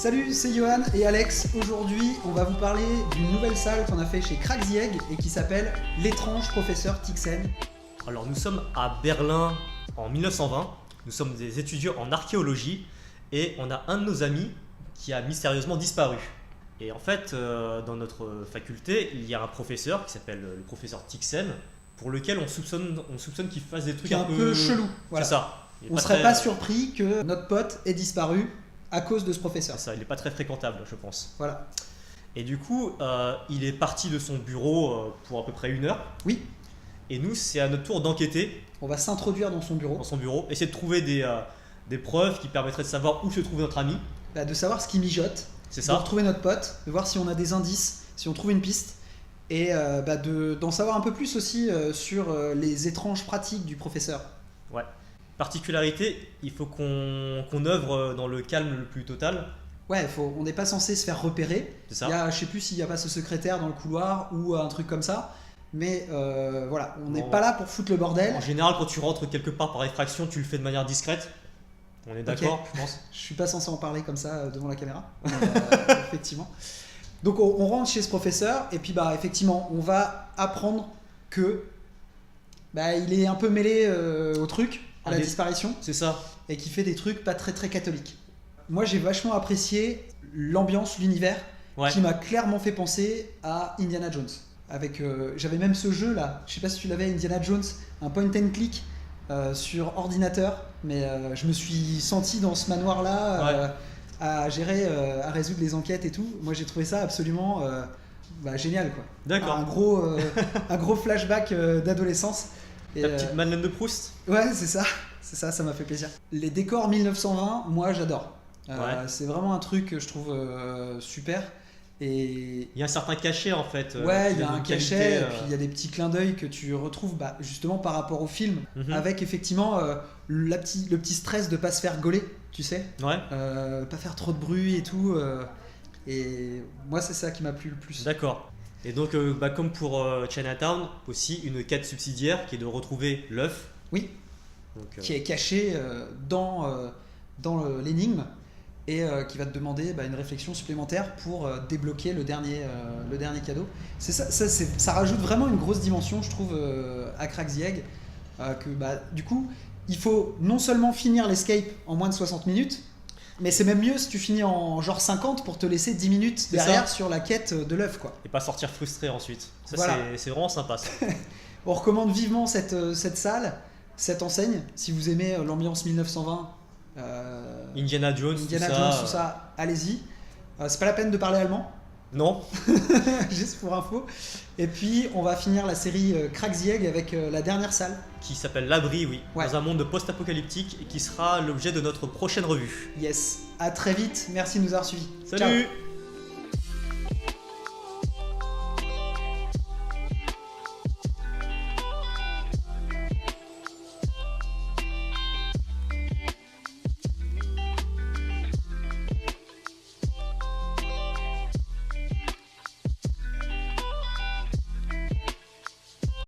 Salut, c'est Johan et Alex. Aujourd'hui, on va vous parler d'une nouvelle salle qu'on a fait chez Crack the Egg et qui s'appelle L'étrange professeur Tixen. Alors nous sommes à Berlin en 1920, nous sommes des étudiants en archéologie et on a un de nos amis qui a mystérieusement disparu. Et en fait, dans notre faculté, il y a un professeur qui s'appelle le professeur Tixen, pour lequel on soupçonne qu'il fasse des trucs Qui est un peu chelou. Voilà. C'est ça. On serait pas surpris que notre pote ait disparu à cause de ce professeur. C'est ça, il n'est pas très fréquentable, je pense. Voilà. Et du coup, il est parti de son bureau pour à peu près 1 heure. Oui. Et nous, c'est à notre tour d'enquêter On va s'introduire dans son bureau. essayer de trouver des preuves qui permettraient de savoir où se trouve notre ami. De savoir ce qui mijote. C'est De ça. retrouver notre pote, de voir si on a des indices, si on trouve une piste. Et d'en savoir un peu plus aussi sur les étranges pratiques du professeur. Ouais. Particularité, il faut qu'on œuvre dans le calme le plus total. Ouais, on n'est pas censé se faire repérer. C'est ça. Je sais plus s'il n'y a pas ce secrétaire dans le couloir ou un truc comme ça. Mais voilà, on n'est pas là pour foutre le bordel. En général, quand tu rentres quelque part par effraction, tu le fais de manière discrète. On est d'accord, Ok. je pense. Je suis pas censé en parler comme ça devant la caméra. Mais, effectivement. Donc on rentre chez ce professeur et puis effectivement, on va apprendre que il est un peu mêlé au truc, à la disparition, C'est ça. et qui fait des trucs pas très très catholiques. Moi, j'ai vachement apprécié l'ambiance, l'univers, Ouais. qui m'a clairement fait penser à Indiana Jones. J'avais même ce jeu là, je sais pas si tu l'avais, Indiana Jones, un point and click sur ordinateur, mais je me suis senti dans ce manoir là à gérer, à résoudre les enquêtes et tout. Moi j'ai trouvé ça absolument génial quoi. D'accord. Un gros flashback d'adolescence. Et, Ta petite Madeleine de Proust. ouais, c'est ça m'a fait plaisir. Les décors 1920, moi j'adore. Ouais. C'est vraiment un truc que je trouve super. Et Il y a un certain cachet en fait. ouais, il y a une un qualité, cachet, et puis il y a des petits clins d'œil que tu retrouves justement par rapport au film, Mhm. avec effectivement le petit stress de pas se faire gauler, tu sais, Ouais. pas faire trop de bruit et tout. Et moi, c'est ça qui m'a plu le plus. D'accord. Et donc, comme pour Chinatown, aussi une quête subsidiaire qui est de retrouver l'œuf. Oui, Donc, qui est caché dans l'énigme et qui va te demander une réflexion supplémentaire pour débloquer le dernier cadeau. C'est ça, ça rajoute vraiment une grosse dimension, je trouve, à Crack the Egg. Du coup, il faut non seulement finir l'escape en moins de 60 minutes, mais c'est même mieux si tu finis en genre 50 pour te laisser 10 minutes C'est derrière ça. sur la quête de l'œuf, quoi. et pas sortir frustré ensuite. Ça, Voilà. c'est vraiment sympa. Ça. On recommande vivement cette salle, cette enseigne, si vous aimez l'ambiance 1920. Indiana Jones, Indiana tout Jones, ça. tout ça, allez-y. C'est pas la peine de parler allemand, Non. juste pour info. Et puis, on va finir la série Crack the Egg avec la dernière salle. Qui s'appelle L'Abri, oui. Ouais. Dans un monde post-apocalyptique et qui sera l'objet de notre prochaine revue. Yes. À très vite. Merci de nous avoir suivis. Salut. Ciao.